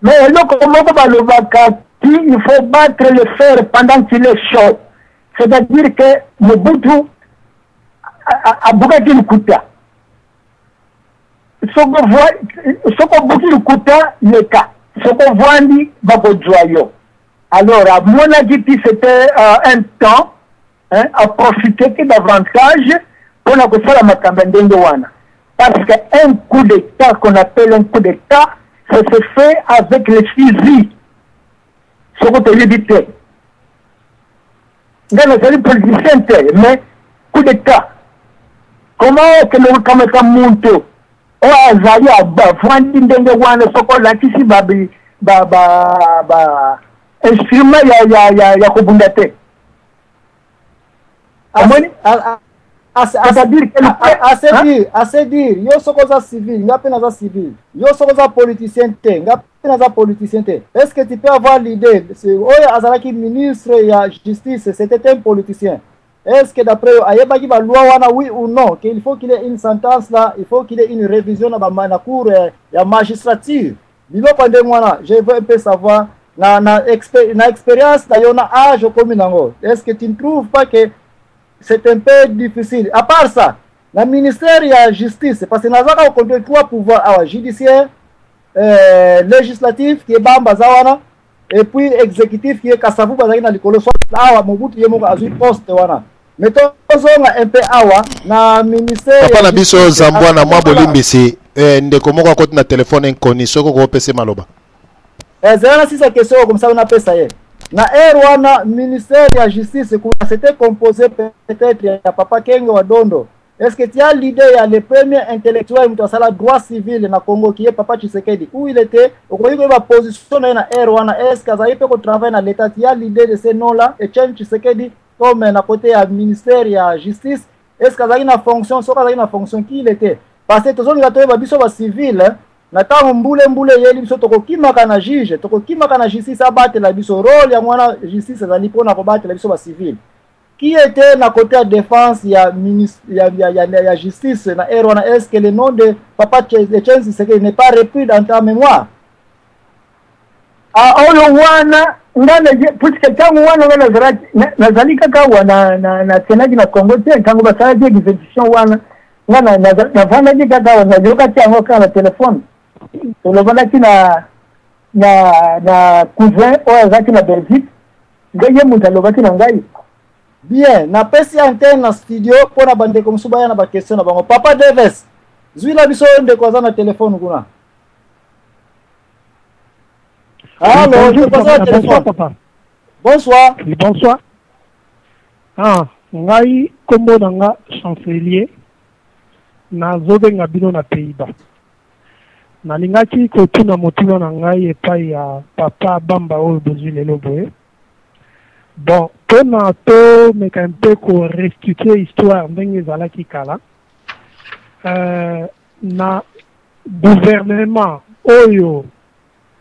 Mais il faut battre le fer pendant qu'il est chaud. C'est-à-dire que Mobutu a beaucoup de Kuta. Ce qu'on voit le Kuta, le cas. Ce qu'on voit, il va joyeux. Alors, à mon avis, c'était un temps à profiter davantage pour la faire parce qu'un coup d'État qu'on appelle un coup d'État, ça se fait avec les fusils. Ce qu'on te dit. Dans les politiciens, mais coup d'État. Comment que nous kameka muntu o azali abavandi ndenge wana soko lakisi instrument ya kubunda te. assez dire yo soko za civil ngape na za civil yo soko za politicien te ngape na za politicien te. Est-ce que tu peux avoir l'idée oyo azalaki ministre ya justice c'était un politicien? Est-ce que d'après ayeba ki ba loi wana oui ou non qu'il faut qu'il y ait une sentence là, il faut qu'il y ait une révision na ba cour ya magistrature biloko ndenge wana? Je veux un peu savoir na expérience na yona âge comme nango. Est-ce que tu ne trouves pas que c'est un peu difficile? À part ça, le ministère de la Justice, parce que nous avons contrôlé trois pouvoirs judiciaire, législatif qui est Bamba Zawana, et puis exécutif qui est Kassavou Bazaki dans l'école, soit là, Mobutu Yemo a un poste. Mettons un peu awa, na ministère. Papa Nabiso Zambouana, moi Bolimbisi, ndeko à côté na téléphone inconnu, ce qu'on peut se maloba. C'est la question comme ça on appelle ça. Na Rwanda ministère de la justice c'était composé peut-être ya Papa Kenge Wadondo. Est-ce que tu as l'idée il y le premier intellectuel qui a le droit civil na Congo qui est Papa Tshisekedi où il était au quoi il va positionner na Rwanda? Est-ce qu'il peut travailler dans l'état? Tu as l'idée de ces noms là et Tshisekedi comme na côté à ministère de la justice? Est-ce qu'il a une fonction qui il était? Parce que tous les gars va biso va civil na mbule yeli biso tokokimaka na juge tokokimaka na justice abatela biso rôle ya mwana justice ezali mpona kobatela biso ba civil qui était na côté à défense ya justice na Rwanda. Est-ce que le nom de Papa Tshisekedi n'est pas repris dans ta mémoire? Oyo wana ngana puisque tangu wana nazali kaka wana na Sénat na Congo te tangu basala di exécution wana ngana na vana di kaka wana joka tango kana téléphone. Olobaki na cousin o azaki na Belgique ngaye muntu alobaki na ngai. Bien, na pesi antenne na studio pona bande comme subaya na ba question na bango. Papa Deves zwila biso ndeko za na téléphone kuna. Allô, je passe au téléphone. Papa. Bonsoir. Oui, bonsoir. Ngai kombo nanga chancelier na zobenga bino na Pays-Bas. Nalingaki kotuna motima na ngai epai ya papa Bamba oyo bozwi lelo boye. Bon, mpona tomeka mpe korestituer histoire ndenge ezalaki kala na gouvernement oyo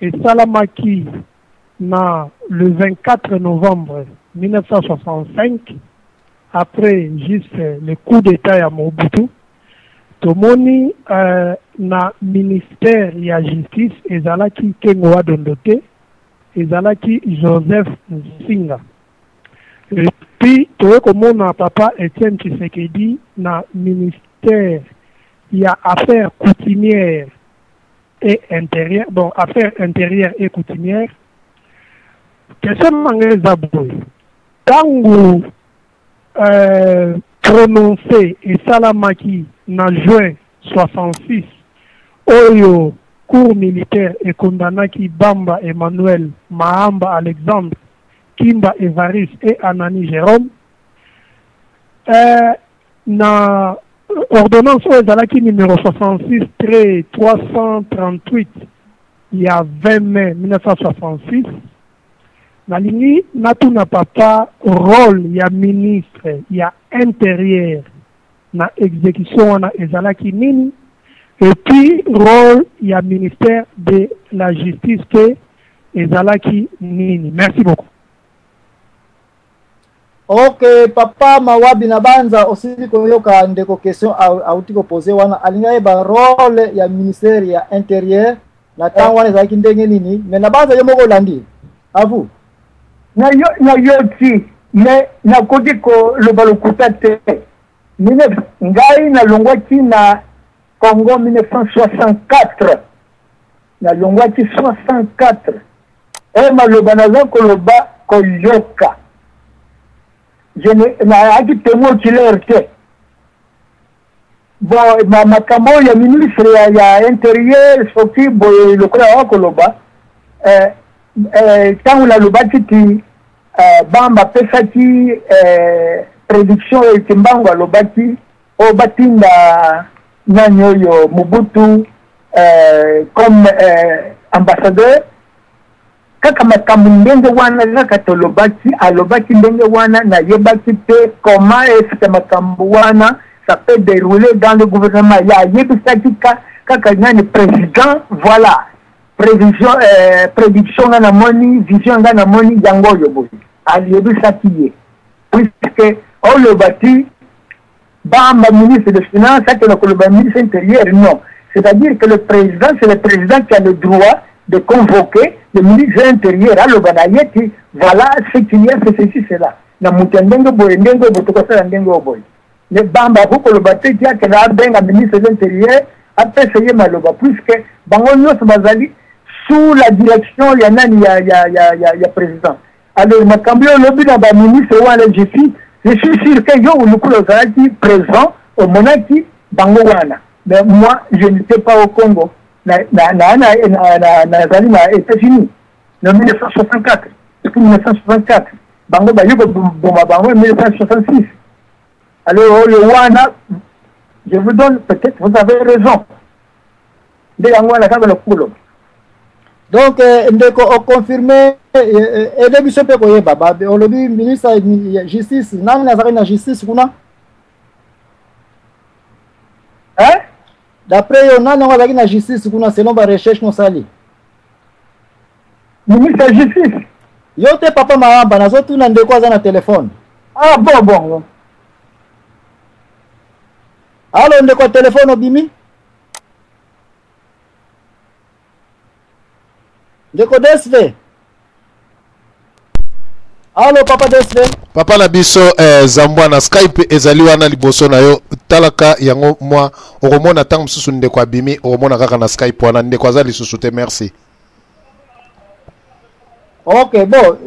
esalamaki na le 24 novembre 1965 après juste le coup d'état ya Mobutu. Tomoni na ministère ya justice ezalaki Kengo Wadondo te, ezalaki Joseph Nsinga. Et puis tokomona papa Etienne Tshisekedi na ministère ya affaires coutumières et intérieures, bon affaires intérieures et coutumières. Question mangé zaboy. Tango prononcé et salamaki na juin 66 oyo cour militaire et condamnaki Bamba Emmanuel, Mahamba Alexandre, Kimba Evariste et Anani Jérôme na ordonnance oyo ezalaki numéro 66-338 il y a 20 mai 1966 nalingi natuna papa rôle ya ministre ya intérieur na exécution wana ezalaki nini et puis rôle ya ministère de la justice ke ezalaki nini. Merci beaucoup. Ok, papa Mawabi na banza osili koyoka ndeko question auti ko poser wana alinga ba rôle ya ministère ya intérieur na tango wana ezalaki ndenge nini mais na baza yo moko olandi à vous na yo ti mais nakoki koloba lokuta te ngai nalongwaki na Congo 1964 nalongwaki 64 maloba naza koloba koyoka naaki témoin oculaire te bon makambo ya ministre ya intérieur soki boye lokola ya koloba ntango nalobaki ti bamba apesaki prédiction ete mbango alobaki oyo batinda nani oyo Mobutu comme ambassadeur kaka makambo ndenge wana kaka tolobaki alobaki ndenge wana nayebaki te comment est-ce que makambo wana ça peut dérouler dans le gouvernement ya yebisaki kaka nani président voilà prédiction nga na moni vision nga na moni yango oyo boye aliyebisaki ye puisque olobati bamba ministre de finance ake na koloba ministre intérieur non c'est-à-dire que le président c'est le président qui a le droit de convoquer le ministre intérieur aloba na yeti voilà ce qu'il y a c'est ceci cela na mutu ndenge boye tokosala ndenge boye ne bamba koloba te tia ke na benga ministre de l'intérieur apesa ye maloba puisque bango nyonso bazali sous la direction ya nani ya président alors makambo yo lobi na ba ministre wana je suis sûr que yo ulukula ozalaki présent au monaki bango wana mais moi je n'étais pas au Congo nazali na États-Unis en 1964 depuis 1964 bango bayoko boma bango en 1966 alors le wana je vous donne peut-être vous avez raison de yango wana kaka lokulo donc ndeko oconfirme ede biso mpe koyeba olobi ministre ya justice nani nazalaki na justice kuna d'après yo nani yango azalaki na justice kuna selon barecherche nosali ministre ya justice yo te papa Mahamba nazotuna ndeko aza na telefone bon alo ndeko telefone obimi ndeko DSV allo papa DSV papa na biso zambwa na Skype ezali wana liboso na yo talaka yango mwa okomona tango mosusu ndeko abimi okomona kaka na Skype wana ndeko aza lisusu te merci ok bon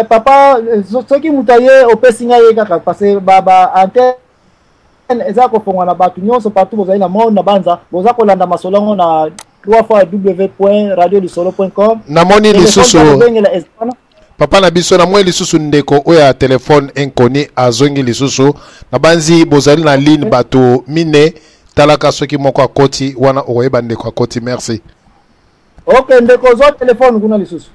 papa soki mutaye opesi ngai ye kaka parce que ba antenne eza kofongwa na bato nyonso partout bozali na monde na banza boza kolanda masolongo na www.radiolisolo.com namoni lisusu papa na biso na mwe lisusu ndeko oyo ya telefone inconi azongi lisusu na banzi bozali na ligne bato mine talaka soki moko akoti wana okoyeba ndeko akoti merci ok ndeko zo telefone kuna lisusu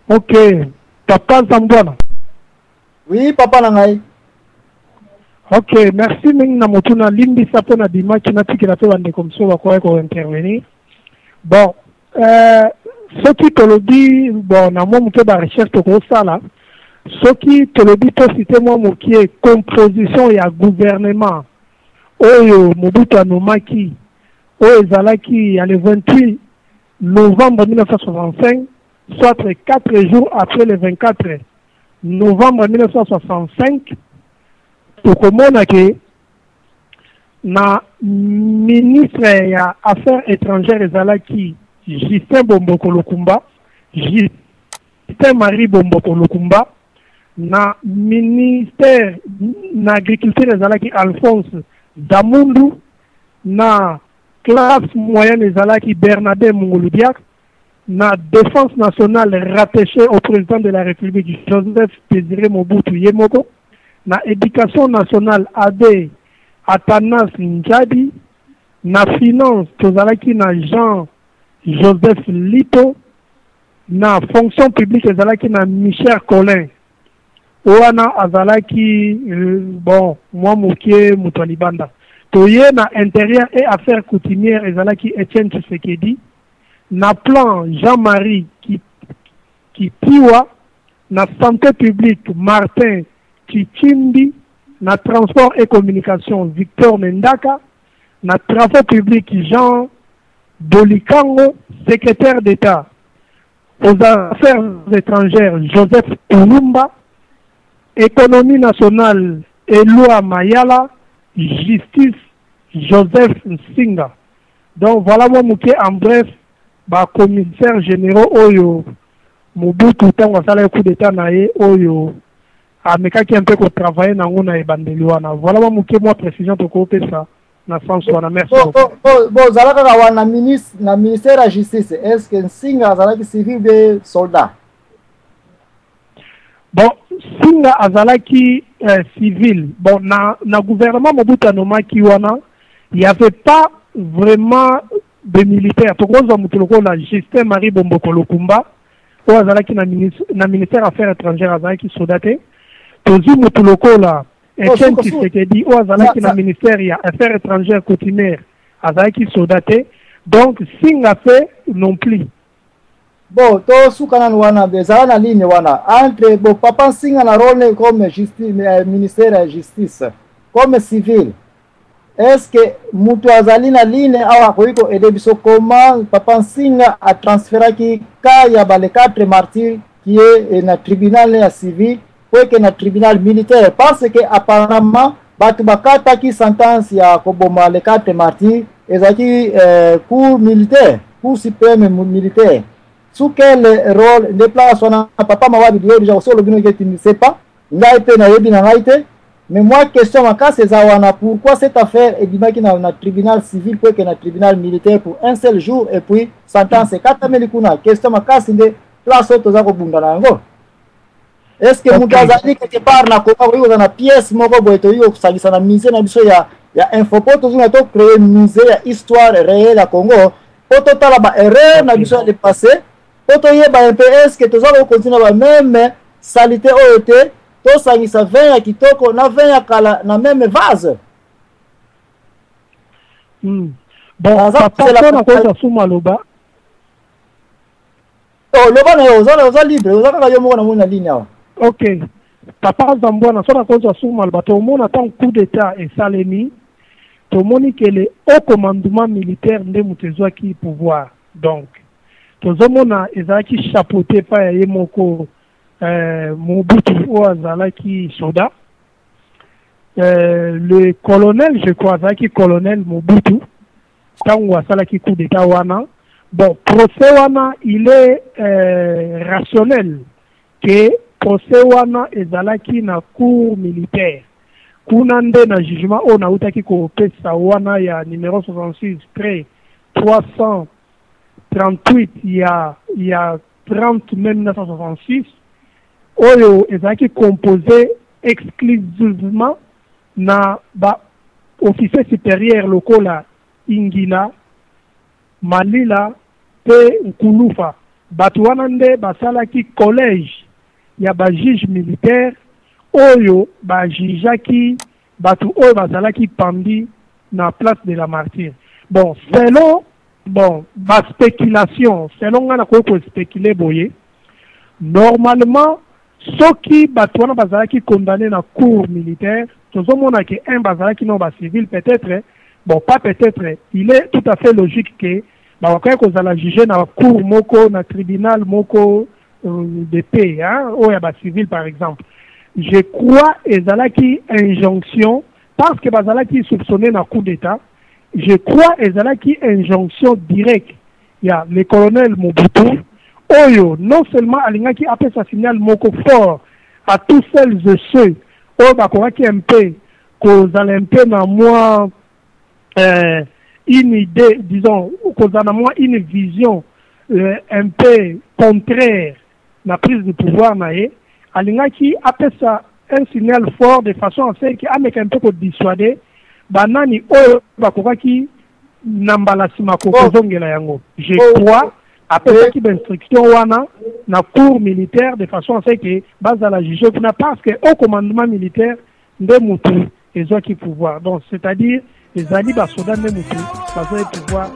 ok papa Zambwana oui papa na ngai ok merci mingi na motuna limbisa mpo na dimaki natikela mpe bandeko mosusu bakoki kointervenir bon soki tolobi bon na mwa moke barecherche tokosala soki tolobi tosite mwa mokie composition ya gouvernement oyo Mobutu anomaki oyo ezalaki ya le 28 novembre 1965 soit 4 jours après le 24 novembre 1965 tokomona ke na ministre ya affaires étrangères ezalaki Justin Bomboko Lokumba, Justin Marie Bomboko Lokumba, na ministère na agriculture ezalaki Alphonse Damundu, na classe moyenne ezalaki Bernadette Mungoludiak, na défense nationale rattachée au président de la République Joseph Désiré Mobutu Yemoko, na éducation nationale AD Atanas Njadi, na finance tozalaki na Jean Joseph Lito, na fonction publique ezalaki na Michel Colin wana azalaki bon moi mokie muto libanda toye na intérieur et affaires coutumières ezalaki Etienne Tshisekedi, na plan Jean-Marie qui piwa, na santé publique Martin Chichimbi, na transport et communication Victor Mendaka, na travaux publics Jean Bolikango, secrétaire d'État aux affaires étrangères, Joseph Oulumba, économie nationale, Eloi Mayala, justice, Joseph Nsinga. Donc voilà moi mouké en bref, commissaire généraux Oyo, Mobutu Tango Sala coup d'État naé Oyo, Ameka qui un peu qu'on travaille dans on a Bandeliwana. Voilà moi mouké moi précision de côté ça. Merci beaucoup. Zalaka wana ministère de la justice, est-ce que Nsinga Zalaki civil de soldat? Bon, Singa Azalaki civil, bon, na gouvernement Mobutu Nomaki wana, il n'y avait pas vraiment de militaires. Tout le monde a Justin Marie Bomboko Lokumba, ou Azalaki na ministère affaires étrangères Azalaki Sodate. Tozu Mutuloko la, Etienne Tshisekedi, ou Azalaki na ministère affaires étrangères coutumières Azalaki Sodate. Donc, Singa fait non plus. Bon, to sukana wana bezala na ligne wana entre bon papa Nsinga na rôle comme justice ministère de la justice comme civil. Est-ce que mutu azali na ligne awa koiko aider biso comment papa Nsinga a transféré ki ka ya ba les 4 martyrs qui est na tribunal ya civil pour que na tribunal militaire parce que apparemment batu bakata ki sentence ya koboma les 4 martyrs ezaki cour militaire, cour suprême militaire. Sous quel rôle de place on a papa m'a dit déjà aussi le bino qui ne sait pas il a été na yebi na ngaite mais moi question ma cas c'est zawana pourquoi cette affaire est dit qui na tribunal civil pour que na tribunal militaire pour un seul jour et puis sentence 4 melikuna question ma cas c'est de place auto za ko bunda na ngo est-ce que mutazali quelque part na ko ko na pièce moko boeto yo kusagisa na mise na biso ya infopoto zuna to créer musée ya histoire réelle à Congo poto tala ba erreur na biso de passé. Poto yeba un peu est-ce que tozako continue ba même salité oyote to sangisa 20 ya kitoko na 20 ya kala na même vase. Bon, papa na ko suma loba. Oh, loba na yo za libre, yo za yo mo na mona ligne awa. OK. Papa Zambona so na ko suma loba to mona tant coup d'état et salemi. To moni que le haut commandement militaire nde mutezwa ki pouvoir. Donc tozomona ezalaki chapeauté pa ya yemoko Mobutu ou azalaki soda le colonel je crois azalaki colonel Mobutu tango asalaki coup d'état wana bon procès wana il est rationnel que procès wana ezalaki na cour militaire kuna nde na jugement on a utaki ko pesa wana ya numéro 66 près 338 il y a 30 mai 1966 oyo ezaki composé exclusivement na ba officier supérieur lokola Ingila Malila pe Nkulufa batu wana nde basalaki collège ya ba juge militaire oyo ba jijaki batu oyo bazalaki pandi na place de la martyre. Bon selon ma spéculation, selon on a quoi spéculer boye, normalement, ceux qui batouana bazalaki condamné na cour militaire, tout le monde a que un bazalaki non bas civil peut-être, bon pas peut-être, il est tout à fait logique que bah quand on a jugé na cour moko na tribunal moko de paix, hein, ou ya bas civil par exemple. Je crois ezalaki injonction parce que bazalaki soupçonné na coup d'état. Je crois ezalaki injonction directe. Il y a le colonel Mobutu Oyo, non seulement alingaki appelle sa signal moko fort à tous celles et ceux oyo bakokaki un peu kozala un peu na moi une idée, disons, kozala moi une vision un peu contraire na prise de pouvoir nae alingaki appelle ça un signal fort de façon à ce que avec un peu dissuader banani oyo bakokaki nambala sima kozongela yango. Je crois après qui d'instruction wana na cour militaire de façon à ce que bazala juger parce que au commandement militaire nde mutu ezwaki pouvoir. Donc c'est-à-dire les ali basoda nde mutu bazali pouvoir